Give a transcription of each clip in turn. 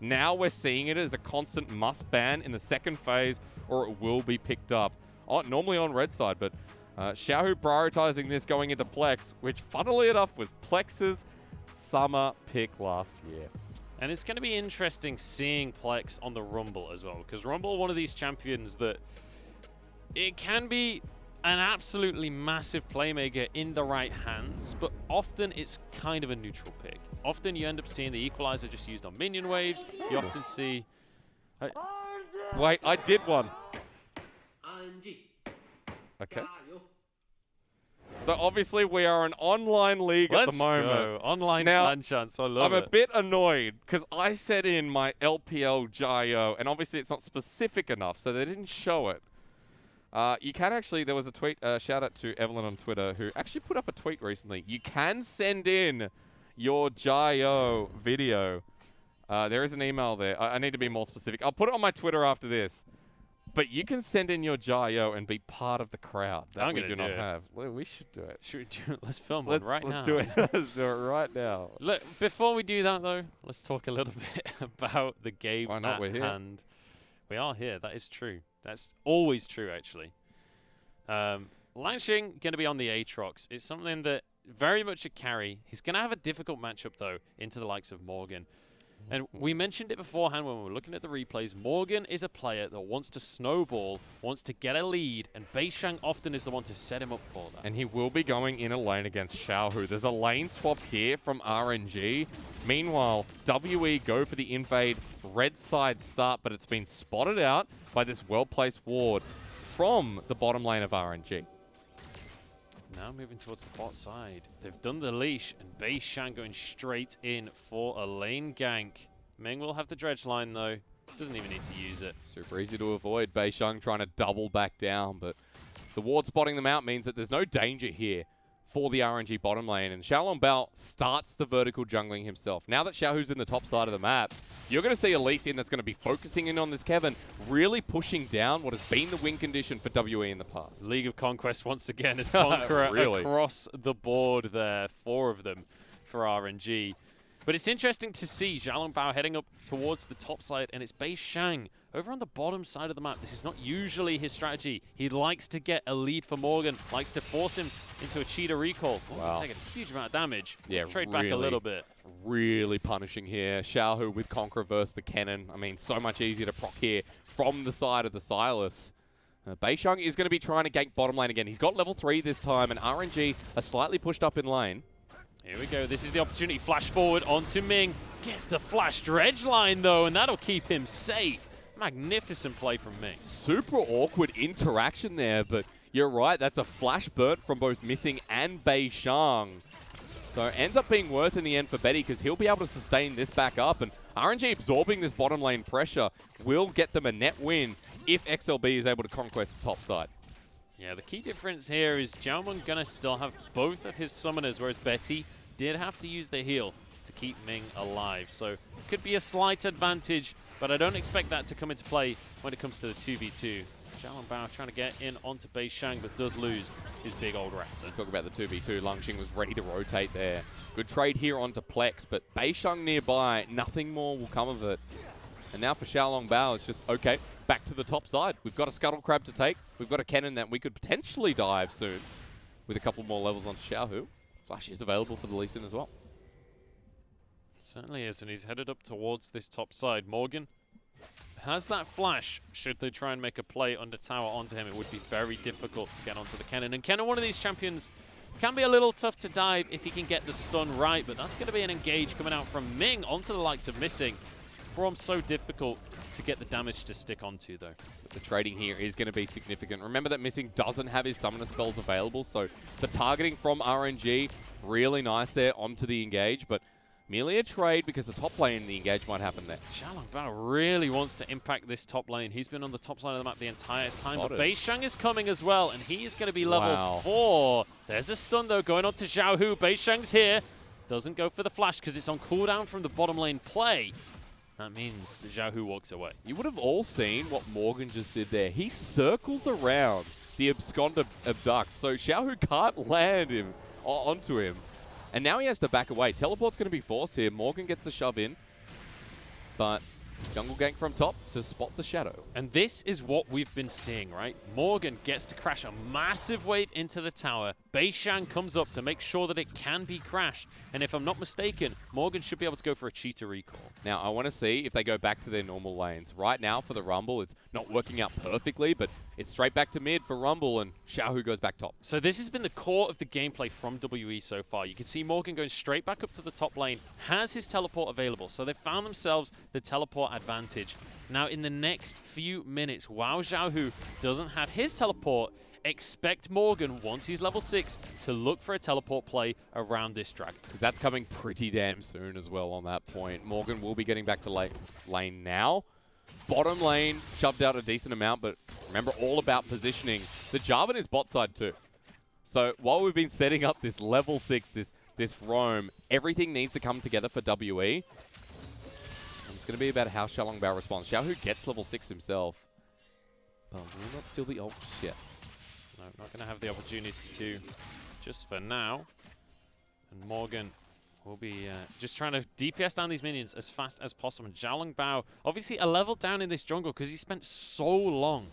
Now we're seeing it as a constant must ban in the second phase, or it will be picked up. Normally on red side, but Xiaohu prioritizing this going into Plex, which funnily enough was Plex's summer pick last year. And it's going to be interesting seeing Plex on the Rumble as well, because Rumble, one of these champions that it can be an absolutely massive playmaker in the right hands, but often it's kind of a neutral pick. Often you end up seeing the equalizer just used on minion waves. You often see... Wait, I did one. RNG. Okay. So obviously we are an online league at the moment. Go. Online now, clan chance, I love it. I'm a bit annoyed because I set in my LPL Gyro, and obviously it's not specific enough, so they didn't show it. You can actually, there was a tweet, shout out to Evelyn on Twitter, who actually put up a tweet recently. You can send in your Gyro video. There is an email there. I need to be more specific. I'll put it on my Twitter after this. But you can send in your Gyro and be part of the crowd that we do not have. Well, we should do it. Should we do it? Let's film one right now. Let's do it. Let's do it right now. Look, before we do that though, let's talk a little bit about the game Why not? We're here. hand. We are here. That is true. That's always true, actually. Langxing going to be on the Aatrox. It's something that very much a carry. He's going to have a difficult matchup though into the likes of Morgan. And we mentioned it beforehand when we were looking at the replays. Morgan is a player that wants to snowball, wants to get a lead, and Beishang often is the one to set him up for that. And he will be going in a lane against Xiaohu. There's a lane swap here from RNG. Meanwhile, WE go for the invade red side start, but it's been spotted out by this well-placed ward from the bottom lane of RNG. Now moving towards the bot side. They've done the leash, and Beishang going straight in for a lane gank. Ming will have the dredge line though. Doesn't even need to use it. Super easy to avoid. Beishang trying to double back down, but the ward spotting them out means that there's no danger here for the RNG bottom lane. And Xiaolongbao starts the vertical jungling himself. Now that Xiaohu's in the top side of the map, you're going to see a Lee Sin that's going to be focusing in on this Kevin, really pushing down what has been the win condition for WE in the past. League of Conquest once again is Conqueror really? Across the board there. 4 of them for RNG. But it's interesting to see Xiaolongbao heading up towards the top side, and it's Beishang over on the bottom side of the map. This is not usually his strategy. He likes to get a lead for Morgan, likes to force him into a cheetah recall. Wow. Take a huge amount of damage. Yeah, trade back a little bit. Really punishing here. Xiaohu with Conqueror versus the Kennen. I mean, so much easier to proc here from the side of the Silas. Beishang is going to be trying to gank bottom lane again. He's got level 3 this time, and RNG are slightly pushed up in lane. Here we go. This is the opportunity. Flash forward onto Ming. Gets the flash dredge line, though, and that'll keep him safe. Magnificent play from Ming. Super awkward interaction there, but you're right. That's a flash burnt from both Missing and Beishang. So it ends up being worth in the end for Betty because he'll be able to sustain this back up. And RNG absorbing this bottom lane pressure will get them a net win if XLB is able to conquest the top side. Yeah, the key difference here is Jiaomeng gonna still have both of his summoners, whereas Betty did have to use the heal to keep Ming alive. So it could be a slight advantage, but I don't expect that to come into play when it comes to the 2v2. Xiaolongbao trying to get in onto Beishang, but does lose his big old raptor. Talk about the 2v2. Langxing was ready to rotate there. Good trade here onto Plex, but Beishang nearby. Nothing more will come of it. And now for Xiaolongbao, it's just, okay, back to the top side. We've got a Scuttle Crab to take. We've got a Cannon that we could potentially dive soon with a couple more levels onto Xiaohu. Flash is available for the Lee Sin as well. Certainly is, and he's headed up towards this top side. Morgan has that flash. Should they try and make a play under tower onto him, it would be very difficult to get onto the Cannon. And Cannon, one of these champions, can be a little tough to dive if he can get the stun right, but that's going to be an engage coming out from Ming onto the likes of Missing. Brom's so difficult to get the damage to stick onto, though. But the trading here is going to be significant. Remember that Missing doesn't have his summoner spells available, so the targeting from RNG, really nice there onto the engage, but merely a trade because the top lane, the engage might happen there. Xiaolongbao really wants to impact this top lane. He's been on the top side of the map the entire time, but Beishang is coming as well, and he is going to be level 4. There's a stun, though, going on to Xiaohu. Beishang's here. Doesn't go for the flash because it's on cooldown from the bottom lane play. That means the Xiaohu walks away. You would have all seen what Morgan just did there. He circles around the abscond abduct, so Xiaohu can't land him onto him. And now he has to back away. Teleport's going to be forced here. Morgan gets the shove in. but jungle gank from top to spot the shadow. And this is what we've been seeing, right? Morgan gets to crash a massive wave into the tower. Beishang comes up to make sure that it can be crashed. And if I'm not mistaken, Morgan should be able to go for a cheetah recall. Now, I want to see if they go back to their normal lanes. Right now, for the Rumble, it's not working out perfectly, but it's straight back to mid for Rumble, and Xiaohu goes back top. So this has been the core of the gameplay from WE so far. You can see Morgan going straight back up to the top lane, has his teleport available. So they found themselves the teleport advantage. Now, in the next few minutes, while Xiaohu doesn't have his teleport, expect Morgan, once he's level 6, to look for a teleport play around this dragon. Because that's coming pretty damn soon as well on that point. Morgan will be getting back to lane now. Bottom lane shoved out a decent amount, but remember, all about positioning. The Jarvan is bot side too. So while we've been setting up this level 6, this roam, everything needs to come together for WE. And it's going to be about how Xiaolongbao responds. Xiaohu gets level 6 himself. But will not steal the ult just yet. No, not going to have the opportunity to, just for now. And Morgan will be just trying to DPS down these minions as fast as possible. Xiaolongbao, obviously a level down in this jungle because he spent so long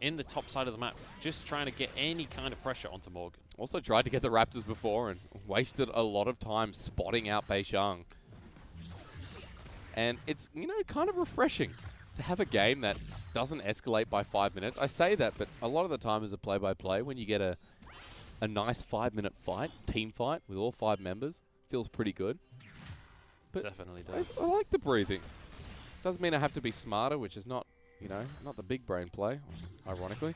in the top side of the map just trying to get any kind of pressure onto Morgan. Also tried to get the Raptors before and wasted a lot of time spotting out Beishang. And it's, you know, kind of refreshing to have a game that doesn't escalate by 5 minutes. I say that, but a lot of the time as a play-by-play, when you get a nice 5-minute fight, team fight with all 5 members, feels pretty good. But Definitely does. I like the breathing. Doesn't mean I have to be smarter, which is not, you know, not the big brain play, ironically.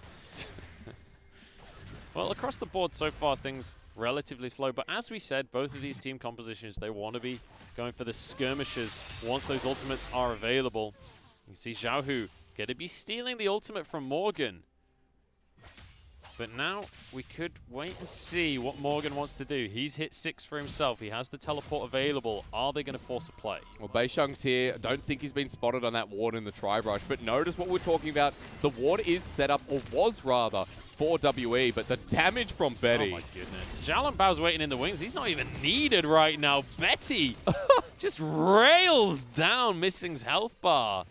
Well, across the board so far, things relatively slow. But as we said, both of these team compositions, they want to be going for the skirmishes once those ultimates are available. You see Xiaohu going to be stealing the ultimate from Morgan. But now we could wait and see what Morgan wants to do. He's hit 6 for himself. He has the teleport available. Are they going to force a play? Well, Beishang's here. I don't think he's been spotted on that ward in the tri-brush. But notice what we're talking about. The ward is set up, or was rather, for WE. But the damage from Betty. Oh my goodness. Xiaolonbao's waiting in the wings. He's not even needed right now. Betty just rails down Missing's health bar.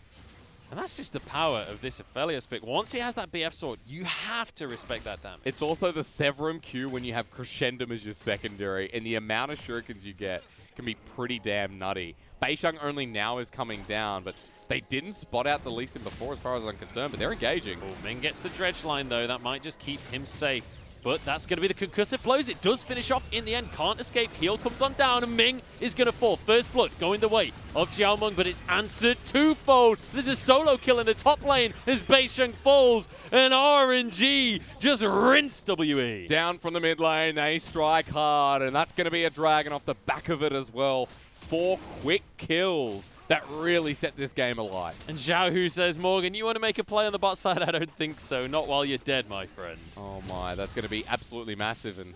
And that's just the power of this FLICKR pick. Once he has that BF sword, you have to respect that damage. It's also the Severum Q when you have Crescendum as your secondary, and the amount of shurikens you get can be pretty damn nutty. Beishang only now is coming down, but they didn't spot out the Lee Sin before as far as I'm concerned, but they're engaging. Oh, Ming gets the dredge line though. That might just keep him safe. But that's going to be the concussive blows. It does finish off in the end. Can't escape. Heal comes on down, and Ming is going to fall. First blood going the way of Xiaomeng, but it's answered twofold. There's a solo kill in the top lane as Beisheng falls, and RNG just rinse WE. Down from the mid lane, they strike hard, and that's going to be a dragon off the back of it as well. 4 quick kills that really set this game alight. And Xiaohu says, Morgan, you want to make a play on the bot side? I don't think so. Not while you're dead, my friend. Oh my, that's going to be absolutely massive. And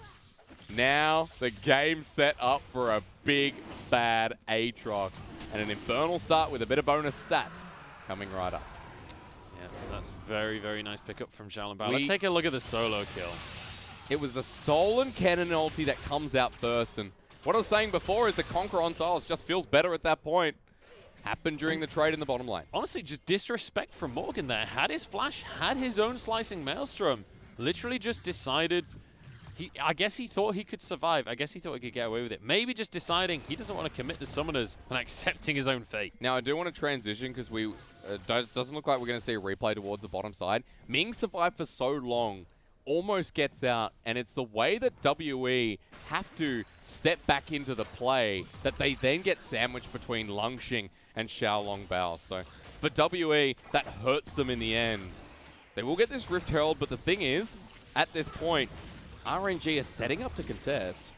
now the game's set up for a big, bad Aatrox. And an infernal start with a bit of bonus stats coming right up. Yeah, that's very, very nice pickup from Xiaolongbao. Let's take a look at the solo kill. It was the stolen cannon ulti that comes out first. And what I was saying before is the Conqueror on Silas just feels better at that point. Happened during the trade in the bottom lane. Honestly, just disrespect from Morgan there. Had his flash, had his own slicing maelstrom. Literally just decided, I guess he thought he could survive. I guess he thought he could get away with it. Maybe just deciding he doesn't want to commit the summoners and accepting his own fate. Now, I do want to transition because doesn't look like we're going to see a replay towards the bottom side. Ming survived for so long, almost gets out, and it's the way that WE have to step back into the play that they then get sandwiched between Lungxing and Xiaolongbao. So for WE, that hurts them in the end. They will get this Rift Herald, but the thing is, at this point, RNG is setting up to contest.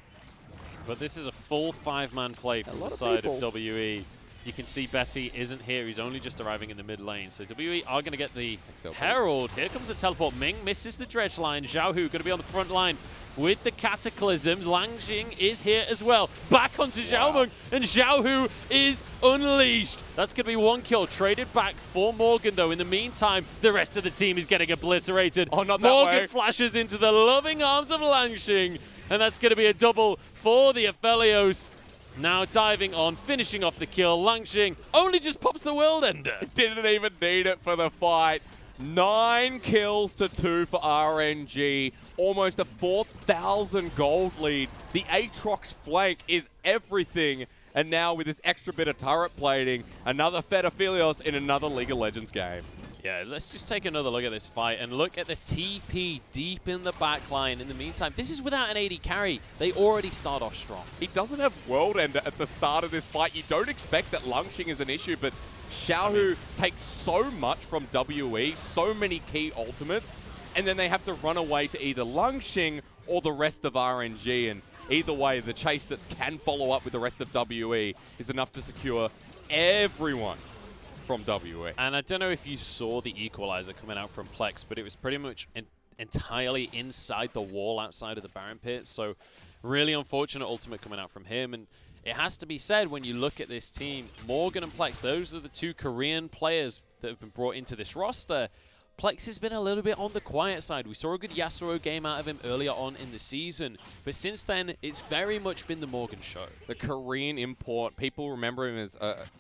But this is a full 5-man play from the side of WE. You can see Betty isn't here. He's only just arriving in the mid lane. So WE are going to get the Herald. Here comes the teleport. Ming misses the dredge line. Xiaohu going to be on the front line with the Cataclysm. Langxing is here as well. Back onto Xiaomeng, and Xiaohu is unleashed. That's going to be 1 kill. Traded back for Morgan, though. In the meantime, the rest of the team is getting obliterated. Oh, not that Morgan way. flashes into the loving arms of Langxing, and that's going to be a double for the Aphelios. Now diving on, finishing off the kill. Langxing only just pops the world ender. Didn't even need it for the fight. 9 kills to 2 for RNG. Almost a 4,000 gold lead. The Aatrox flank is everything. And now with this extra bit of turret plating, another Fedafilios in another League of Legends game. Yeah, let's just take another look at this fight and look at the TP deep in the backline. In the meantime, this is without an AD carry. They already start off strong. He doesn't have World Ender at the start of this fight. You don't expect that Langxing is an issue, but Xiaohu takes so much from WE, so many key ultimates, and then they have to run away to either Langxing or the rest of RNG. And either way, the chase that can follow up with the rest of WE is enough to secure everyone from WE. And I don't know if you saw the equalizer coming out from Plex, but it was pretty much entirely inside the wall outside of the Baron pit. So really unfortunate ultimate coming out from him. And it has to be said, when you look at this team, Morgan and Plex, those are the two Korean players that have been brought into this roster. Plex has been a little bit on the quiet side. We saw a good Yasuo game out of him earlier on in the season, but since then, it's very much been the Morgan show. The Korean import, people remember him as,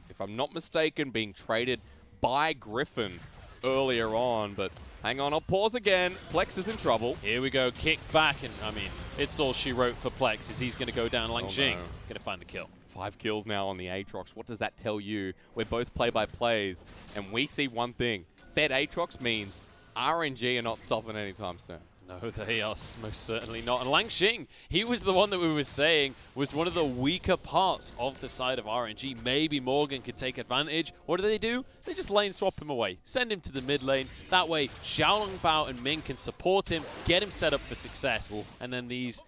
if I'm not mistaken, being traded by Griffin earlier on, but hang on, I'll pause again. Plex is in trouble. Here we go, kick back, and I mean, it's all she wrote for Plex is he's going to go down. Langxing, no. going to find the kill. 5 kills now on the Aatrox. What does that tell you? We're both play-by-plays, and we see one thing. Fed Aatrox means RNG are not stopping anytime soon. No, they are most certainly not. And Langxing, he was the one that we were saying was one of the weaker parts of the side of RNG. Maybe Morgan could take advantage. What do? They just lane swap him away. Send him to the mid lane. That way, Xiaolongbao and Ming can support him, get him set up for success. Ooh. And then these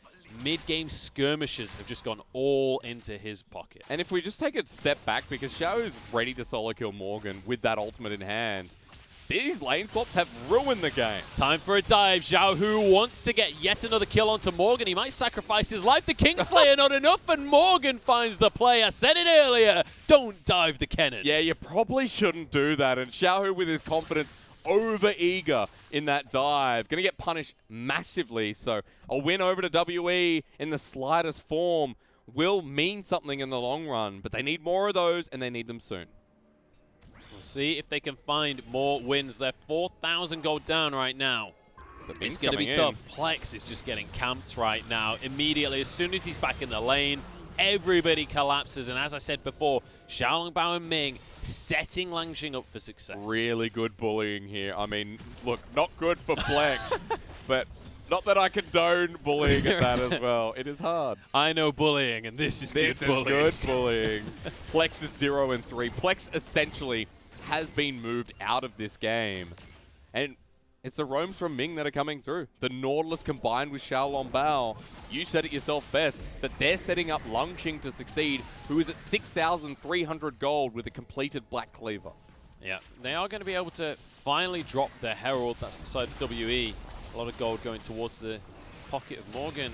mid-game skirmishes have just gone all into his pocket. And if we just take a step back, because Xiao is ready to solo kill Morgan with that ultimate in hand, these lane swaps have ruined the game. Time for a dive. Xiaohu wants to get yet another kill onto Morgan. He might sacrifice his life. The Kingslayer not enough, and Morgan finds the play. I said it earlier. Don't dive the Kennen. Yeah, you probably shouldn't do that. And Xiaohu, with his confidence, over-eager in that dive. Going to get punished massively. So a win over to WE in the slightest form will mean something in the long run. But they need more of those, and they need them soon. See if they can find more wins. They're 4,000 gold down right now. It's going to be tough. Plex is just getting camped right now. Immediately, as soon as he's back in the lane, everybody collapses. And as I said before, Xiaolongbao and Ming setting Langxing up for success. Really good bullying here. I mean, look, not good for Plex, but not that I condone bullying at that as well. It is hard. I know bullying, and this is good bullying. Good bullying. Plex is 0-3. Plex essentially has been moved out of this game. And it's the roams from Ming that are coming through. The Nautilus combined with Xiaolongbao. You said it yourself best, that they're setting up Langxing to succeed, who is at 6,300 gold with a completed Black Cleaver. Yeah, they are going to be able to finally drop their Herald. That's the side of WE. A lot of gold going towards the pocket of Morgan,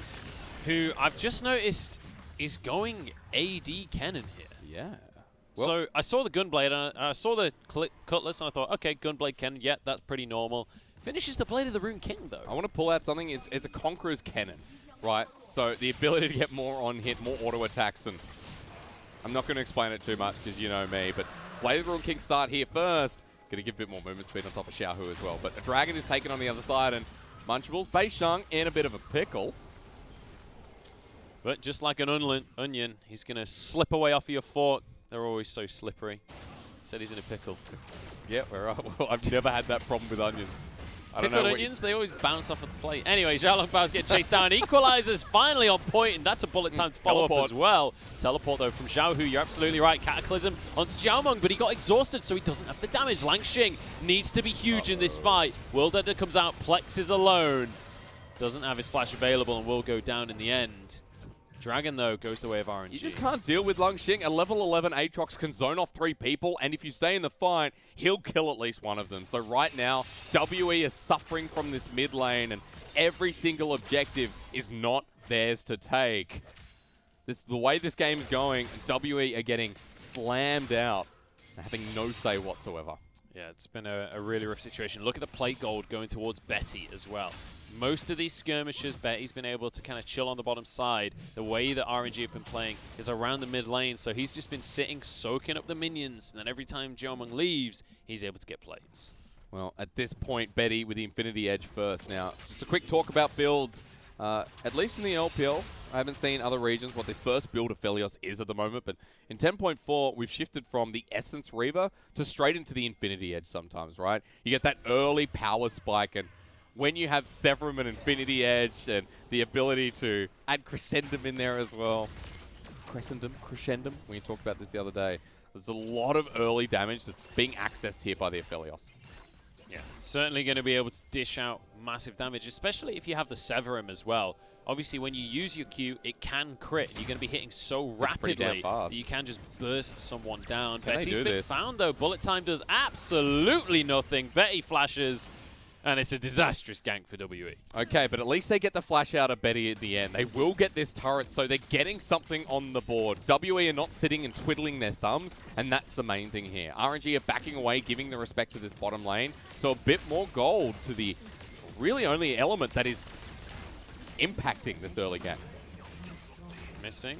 who I've just noticed is going AD Kennen here. Yeah. Well, so I saw the Gunblade, and I saw the Cutlass, and I thought, okay, Gunblade Kennen, yeah, that's pretty normal. Finishes the Blade of the Rune King, though. I want to pull out something. It's a Conqueror's Kennen, right? So the ability to get more on hit, more auto attacks, and I'm not going to explain it too much because you know me, but Blade of the Rune King start here first. Going to give a bit more movement speed on top of Xiaohu as well. But a Dragon is taken on the other side, and Munchables, Beisheng in a bit of a pickle. But just like an onion, he's going to slip away off of your fort. They're always so slippery. Said he's in a pickle. Yeah, well, I've never had that problem with onions. I don't know. Pickled onions, they always bounce off of the plate. Anyway, Xiaolongbao's getting chased down. Equalizer's finally on point, and that's a bullet time to follow up as well. Teleport, though, from Xiaohu. You're absolutely right. Cataclysm onto Xiaomeng, but he got exhausted, so he doesn't have the damage. Langxing needs to be huge in this fight. World Ender comes out. Plex is alone. Doesn't have his flash available and will go down in the end. Dragon, though, goes the way of RNG. You just can't deal with Langxing. A level 11 Aatrox can zone off 3 people, and if you stay in the fight, he'll kill at least one of them. So right now, WE is suffering from this mid lane, and every single objective is not theirs to take. The way this game's going, WE are getting slammed out, having no say whatsoever. Yeah, it's been a really rough situation. Look at the plate gold going towards Betty as well. Most of these skirmishes, Betty's been able to kind of chill on the bottom side. The way that RNG have been playing is around the mid lane, so he's just been sitting, soaking up the minions, and then every time Jiameng leaves, he's able to get plays. Well, at this point, Betty with the Infinity Edge first. Now, just a quick talk about builds. At least in the LPL, I haven't seen other regions what the first build of Felios is at the moment, but in 10.4, we've shifted from the Essence Reaver to straight into the Infinity Edge sometimes, right? You get that early power spike, and when you have Severum and Infinity Edge and the ability to add Crescendum in there as well. Crescendum, we talked about this the other day. There's a lot of early damage that's being accessed here by the Aphelios. Yeah, certainly going to be able to dish out massive damage, especially if you have the Severum as well. Obviously, when you use your Q, it can crit. You're going to be hitting so rapidly that you can just burst someone down. Betty's been found, though. Bullet time does absolutely nothing. Betty flashes, and it's a disastrous gank for WE. Okay, but at least they get the flash out of Betty at the end. They will get this turret, so they're getting something on the board. WE are not sitting and twiddling their thumbs, and that's the main thing here. RNG are backing away, giving the respect to this bottom lane, so a bit more gold to the really only element that is impacting this early game. Missing.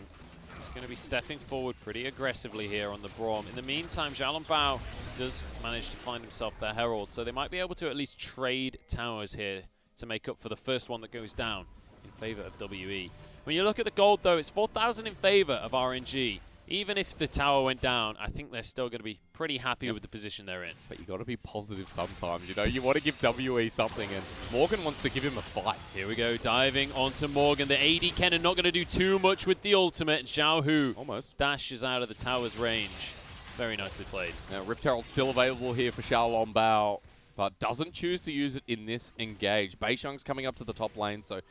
He's going to be stepping forward pretty aggressively here on the Braum. In the meantime, Xiaolongbao does manage to find himself their Herald, so they might be able to at least trade towers here to make up for the first one that goes down in favor of WE. When you look at the gold, though, it's 4,000 in favor of RNG. Even if the tower went down, I think they're still going to be pretty happy with the position they're in. But you got to be positive sometimes, you know? You want to give WE something, and Morgan wants to give him a fight. Here we go, diving onto Morgan. The AD cannon not going to do too much with the ultimate. Xiao Hu almost dashes out of the tower's range. Very nicely played. Now, Rift Herald still available here for Xiaolongbao, but doesn't choose to use it in this engage. Beisheng's coming up to the top lane, so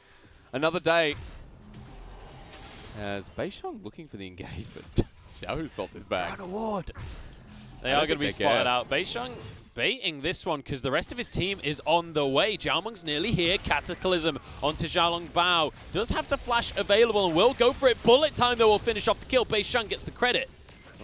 another day. As Beisheng looking for the engagement. Xiao stopped his back. Award. They are going to be spotted out. Beisheng baiting this one because the rest of his team is on the way. Jiameng's nearly here. Cataclysm onto Xiaolongbao. Does have the flash available and will go for it. Bullet time, though, will finish off the kill. Beisheng gets the credit.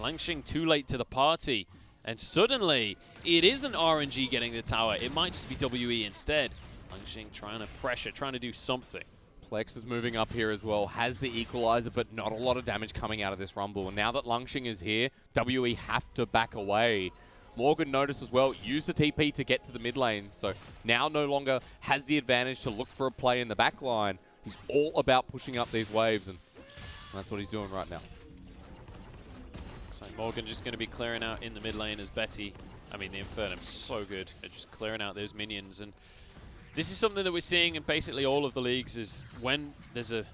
Langxing too late to the party. And suddenly, it isn't RNG getting the tower. It might just be WE instead. Langxing trying to pressure, trying to do something. Plex is moving up here as well, has the equalizer, but not a lot of damage coming out of this Rumble. And now that Langxing is here, WE have to back away. Morgan noticed as well, used the TP to get to the mid lane, so now no longer has the advantage to look for a play in the back line. He's all about pushing up these waves, and that's what he's doing right now. So Morgan just going to be clearing out in the mid lane as Betty. I mean, the Infernum's so good at just clearing out those minions. And this is something that we're seeing in basically all of the leagues, is when there's a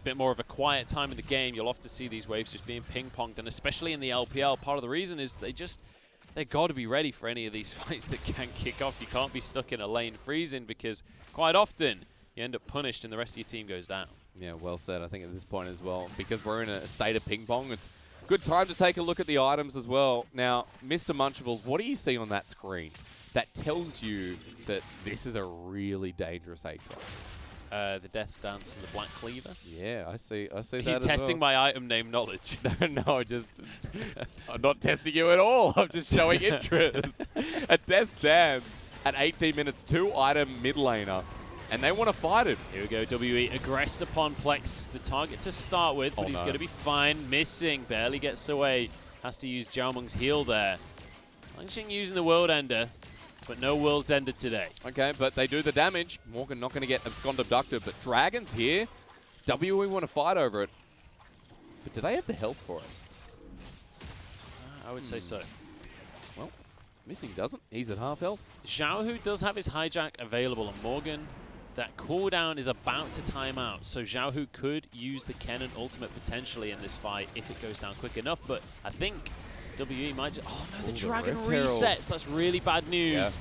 bit more of a quiet time in the game, you'll often see these waves just being ping-ponged, and especially in the LPL, part of the reason is they got to be ready for any of these fights that can kick off. You can't be stuck in a lane freezing, because quite often you end up punished and the rest of your team goes down. Yeah, well said, I think, at this point as well. Because we're in a state of ping-pong, it's a good time to take a look at the items as well. Now, Mr. Munchables, what do you see on that screen that tells you that this is a really dangerous Aatrox? The Death's Dance and the Black Cleaver. Yeah, I see that Are you testing my item name knowledge? No, I'm not testing you at all. I'm just showing interest. At Death's Dance, at 18 minutes, 2-item mid laner, and they want to fight him. Here we go, WE aggressed upon Plex, the target to start with, but he's going to be fine. Missing, barely gets away. Has to use Jiameng's heal there. Langxing using the World Ender, but no World's Ender today. Okay, but they do the damage. Morgan not going to get abscond abducted, but Dragon's here. WE want to fight over it. But do they have the health for it? I would say so. Well, Missing doesn't. He's at half health. Xiao Hu does have his hijack available on Morgan. That cooldown is about to time out, so Xiao Hu could use the Kennen ultimate potentially in this fight if it goes down quick enough, but I think WE might just... Oh no, the Dragon resets. That's really bad news.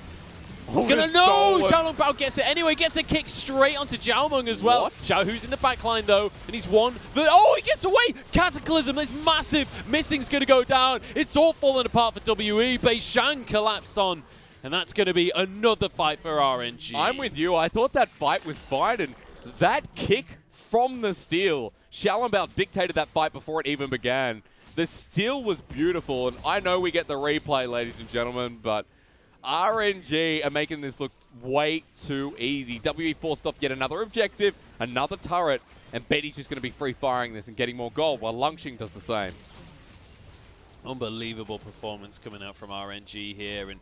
Yeah. He's gonna know! Xiaolongbao gets it anyway, gets a kick straight onto Jiameng as well. Xiao Hu's in the backline though, and he's won. Oh, he gets away! Cataclysm, it's massive! Missing's gonna go down. It's all falling apart for WE. Beisheng collapsed on, and that's gonna be another fight for RNG. I'm with you. I thought that fight was fine, and that kick from the steal, Xiaolongbao dictated that fight before it even began. The steal was beautiful, and I know we get the replay, ladies and gentlemen, but RNG are making this look way too easy. WE forced off yet another objective, another turret, and Betty's just going to be free firing this and getting more gold, while Lungxing does the same. Unbelievable performance coming out from RNG here. And,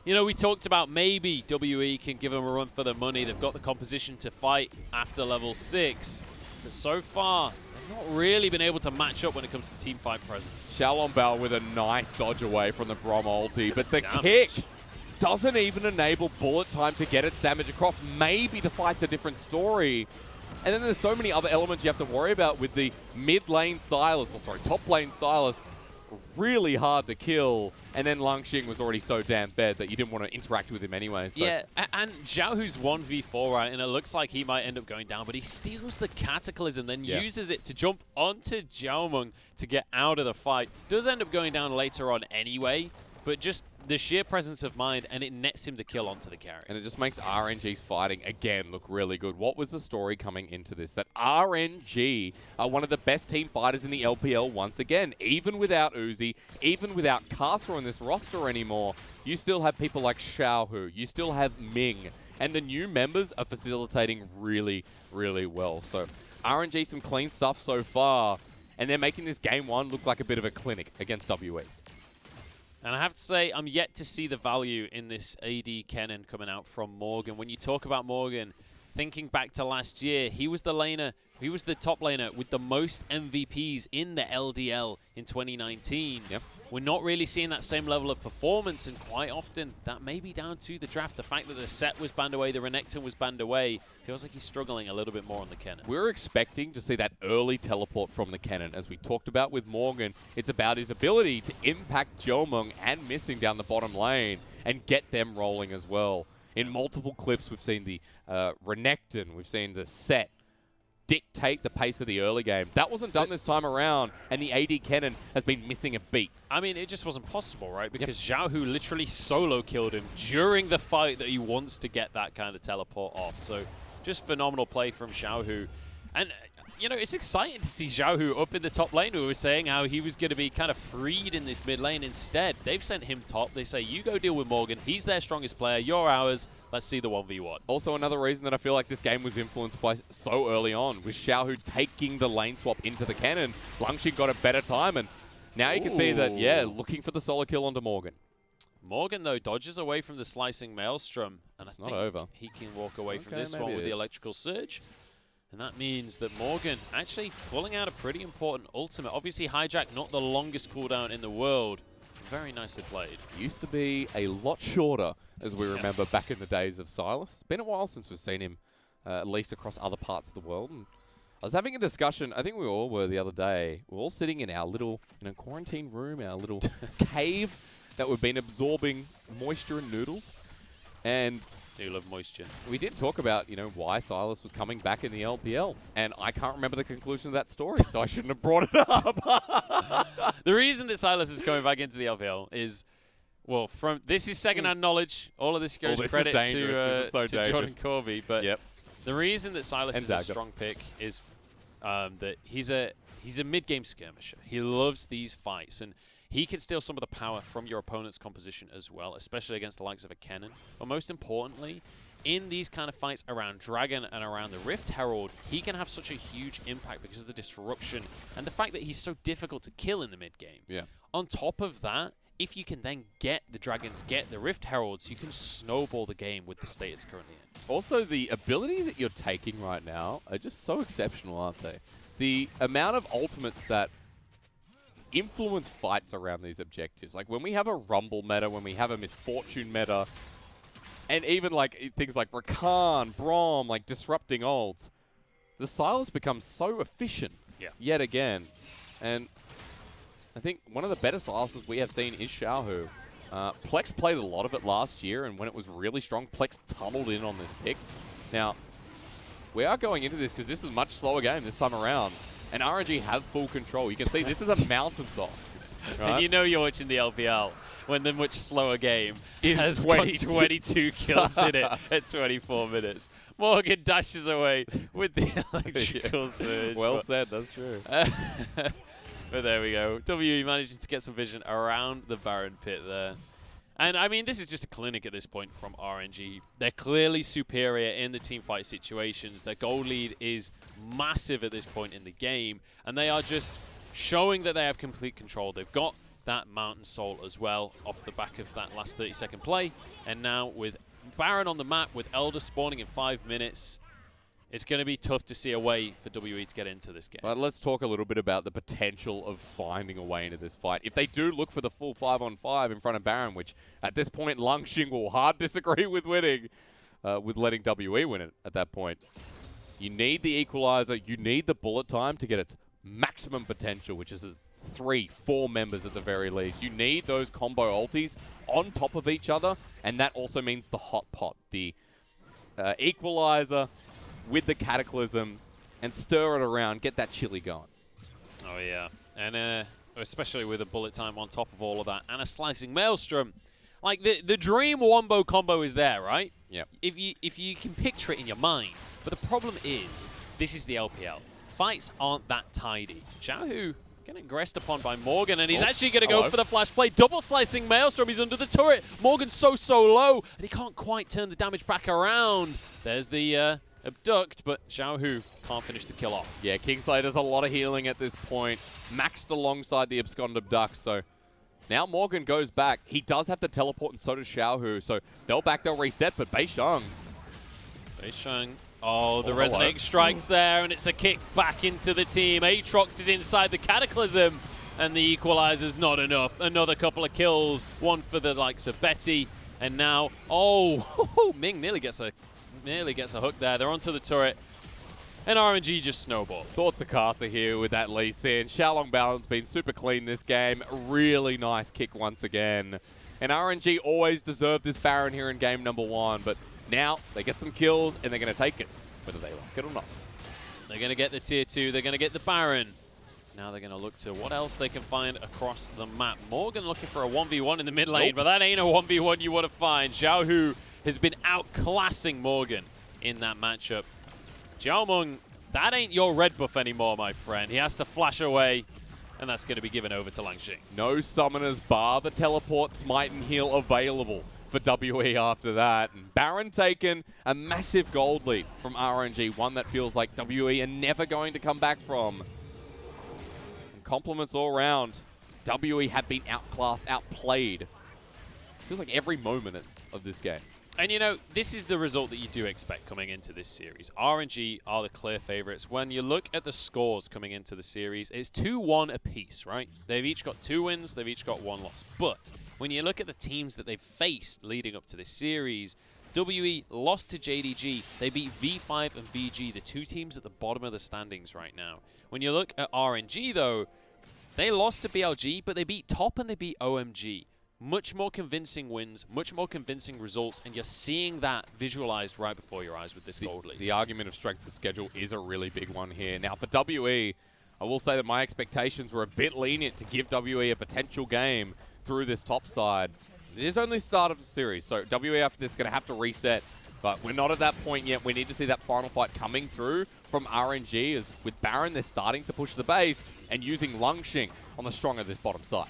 you know, we talked about maybe WE can give them a run for the money. They've got the composition to fight after level 6. But so far, they've not really been able to match up when it comes to team fight presence. Xiaolongbao with a nice dodge away from the Brom ulti, but the kick doesn't even enable bullet time to get its damage across. Maybe the fight's a different story. And then there's so many other elements you have to worry about with the mid lane Sylas, or sorry, top lane Sylas. Really hard to kill, and then Lungxing was already so damn bad that you didn't want to interact with him anyway. So. Yeah, and Xiaohu's 1v4, right, and it looks like he might end up going down, but he steals the Cataclysm, then uses it to jump onto Xiaomeng to get out of the fight. Does end up going down later on anyway, but just the sheer presence of mind, and it nets him the kill onto the carry. And it just makes RNG's fighting, again, look really good. What was the story coming into this? That RNG are one of the best team fighters in the LPL once again. Even without Uzi, even without Castro in this roster anymore, you still have people like Xiaohu, you still have Ming, and the new members are facilitating really, really well. So RNG, some clean stuff so far, and they're making this game 1 look like a bit of a clinic against WE. And I have to say, I'm yet to see the value in this AD Kennen coming out from Morgan. When you talk about Morgan, thinking back to last year, he was the laner, he was the top laner with the most MVPs in the LDL in 2019. Yep. We're not really seeing that same level of performance, and quite often that may be down to the draft. The fact that the set was banned away, the Renekton was banned away, feels like he's struggling a little bit more on the Kennen. We're expecting to see that early teleport from the Kennen. As we talked about with Morgan, it's about his ability to impact Xiaomeng and Missing down the bottom lane and get them rolling as well. In multiple clips, we've seen the Renekton, we've seen the set dictate the pace of the early game. That wasn't done this time around, and the AD Kennen has been missing a beat. I mean, it just wasn't possible, right? Because Xiaohu literally solo killed him during the fight that he wants to get that kind of teleport off. So just phenomenal play from Xiaohu. And, you know, it's exciting to see Xiaohu up in the top lane. We were saying how he was going to be kind of freed in this mid lane. Instead, they've sent him top. They say, you go deal with Morgan. He's their strongest player. You're ours. Let's see the 1v1. Also, another reason that I feel like this game was influenced by so early on was Xiaohu taking the lane swap into the Kennen. Lungxing got a better time, and now you can see that, yeah, looking for the solo kill onto Morgan. Morgan, though, dodges away from the slicing Maelstrom, and It's I not think over. he can walk away from Okay, this maybe one it with the is. electrical surge. And that means that Morgan actually pulling out a pretty important ultimate. Obviously, Hijack, not the longest cooldown in the world. Very nicely played. Used to be a lot shorter, as we remember back in the days of Sylas. It's been a while since we've seen him, at least across other parts of the world. And I was having a discussion, I think we all were the other day. We're all sitting in our little quarantine room, our little cave that we've been absorbing moisture and noodles. And Do love moisture. we did talk about, why Sylas was coming back in the LPL. And I can't remember the conclusion of that story, so I shouldn't have brought it up. The reason that Sylas is coming back into the LPL is, well, this is second-hand knowledge. All of this goes this is credit dangerous. This is so to dangerous. Jordan Corby. But Yep. the reason that Sylas is a Dagger. strong pick is that he's a mid-game skirmisher. He loves these fights, and he can steal some of the power from your opponent's composition as well, especially against the likes of a Kennen. But most importantly, in these kind of fights around Dragon and around the Rift Herald, he can have such a huge impact because of the disruption and the fact that he's so difficult to kill in the mid-game. Yeah. On top of that, if you can then get the Dragons, get the Rift Heralds, you can snowball the game with the state it's currently in. Also, the abilities that you're taking right now are just so exceptional, aren't they? The amount of ultimates that influence fights around these objectives. Like when we have a Rumble meta, when we have a Misfortune meta, and even like things like Rakan, Brom, like disrupting ults, the Sylas becomes so efficient yet again. And I think one of the better Sylases we have seen is Xiaohu. Plex played a lot of it last year, and when it was really strong, Plex tunneled in on this pick. Now, we are going into this because this is a much slower game this time around, and RNG have full control. You can see this is a mountain song. Right? And you know you're watching the LPL when the much slower game Is has got 22 22 kills in it at 24 minutes. Morgan dashes away with the electrical surge. Well said, that's true. But there we go. WE managing to get some vision around the Baron pit there. And I mean, this is just a clinic at this point from RNG. They're clearly superior in the team fight situations. Their gold lead is massive at this point in the game, and they are just showing that they have complete control. They've got that Mountain Soul as well off the back of that last 30-second play. And now with Baron on the map, with Elder spawning in 5 minutes, it's going to be tough to see a way for WE to get into this game. But let's talk a little bit about the potential of finding a way into this fight. If they do look for the full 5-on-5 in front of Baron, which at this point Langxing will hard disagree with winning, with letting WE win it at that point. You need the equalizer, you need the bullet time to get its maximum potential, which is 3-4 members at the very least. You need those combo ultis on top of each other, and that also means the hot pot, the equalizer with the Cataclysm, and stir it around, get that chili going. Oh yeah, and especially with a bullet time on top of all of that, and a slicing maelstrom. Like the dream wombo combo is there, right? Yeah. If you can picture it in your mind, but the problem is this is the LPL. Fights aren't that tidy. Xiaohu getting aggressed upon by Morgan, and he's actually going to go for the flash play. Double slicing maelstrom. He's under the turret. Morgan's so low, and he can't quite turn the damage back around. There's the abduct, but Xiaohu can't finish the kill off. Yeah, Kingslayer does a lot of healing at this point, maxed alongside the abscond abduct, so now Morgan goes back. He does have the teleport, and so does Xiaohu, so they'll reset, but Beisheng. Oh, the resonating strikes there, and it's a kick back into the team. Aatrox is inside the Cataclysm, and the equalizer's not enough. Another couple of kills, one for the likes of Betty, and now, Ming nearly gets a hook there. They're onto the turret, and RNG just snowball. Thoughts of Casa here with that Lee Sin. Xiaolong Bao's been super clean this game. Really nice kick once again. And RNG always deserved this Baron here in game number 1, but now they get some kills, and they're going to take it, whether they like it or not. They're going to get the tier 2. They're going to get the Baron. Now they're going to look to what else they can find across the map. Morgan looking for a 1v1 in the mid lane, but that ain't a 1v1 you want to find. Xiaohu has been outclassing Morgan in that matchup. Xiaomeng, that ain't your red buff anymore, my friend. He has to flash away, and that's going to be given over to Langxing. No summoners bar the teleport, smite, and heal available for WE after that. And Baron taken a massive gold lead from RNG, one that feels like WE are never going to come back from. And compliments all around. WE have been outclassed, outplayed. Feels like every moment of this game. And you know, this is the result that you do expect coming into this series. RNG are the clear favorites. When you look at the scores coming into the series, it's 2-1 apiece, right? They've each got 2 wins, they've each got 1 loss. But when you look at the teams that they've faced leading up to this series, WE lost to JDG. They beat V5 and VG, the 2 teams at the bottom of the standings right now. When you look at RNG, though, they lost to BLG, but they beat Top and they beat OMG. Much more convincing wins, much more convincing results, and you're seeing that visualized right before your eyes with this gold lead. The argument of strength of schedule is a really big one here. Now for WE, I will say that my expectations were a bit lenient to give WE a potential game through this top side. It is only the start of the series, so WE after this is going to have to reset, but we're not at that point yet. We need to see that final fight coming through from RNG, as with Baron, they're starting to push the base and using Langxing on the strong of this bottom side.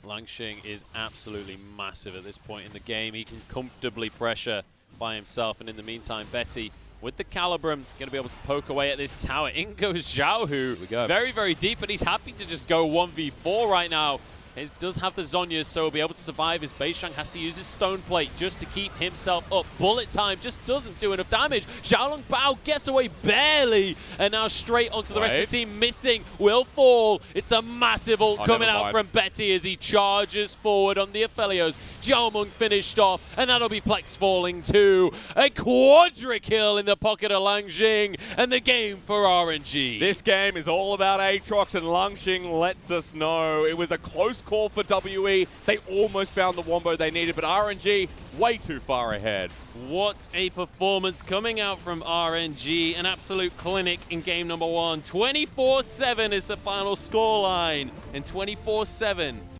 Langxing is absolutely massive at this point in the game. He can comfortably pressure by himself, and in the meantime, Betty with the Calibrum going to be able to poke away at this tower. In goes Xiaohu. Very, very deep, but he's happy to just go 1v4 right now. He does have the Zhonya's, so he'll be able to survive. His Beisheng has to use his Stone Plate just to keep himself up. Bullet time just doesn't do enough damage. Xiaolong Bao gets away barely, and now straight onto the rest of the team. Missing, will fall. It's a massive ult coming out from Betty as he charges forward on the Aphelios. Xiaomeng finished off, and that'll be Plex falling too. A quadra kill in the pocket of Langxing, and the game for RNG. This game is all about Aatrox, and Langxing lets us know it was a close call for WE. They almost found the wombo they needed, but RNG way too far ahead. What a performance coming out from RNG. An absolute clinic in game number 1. 24-7 is the final scoreline, and 24-7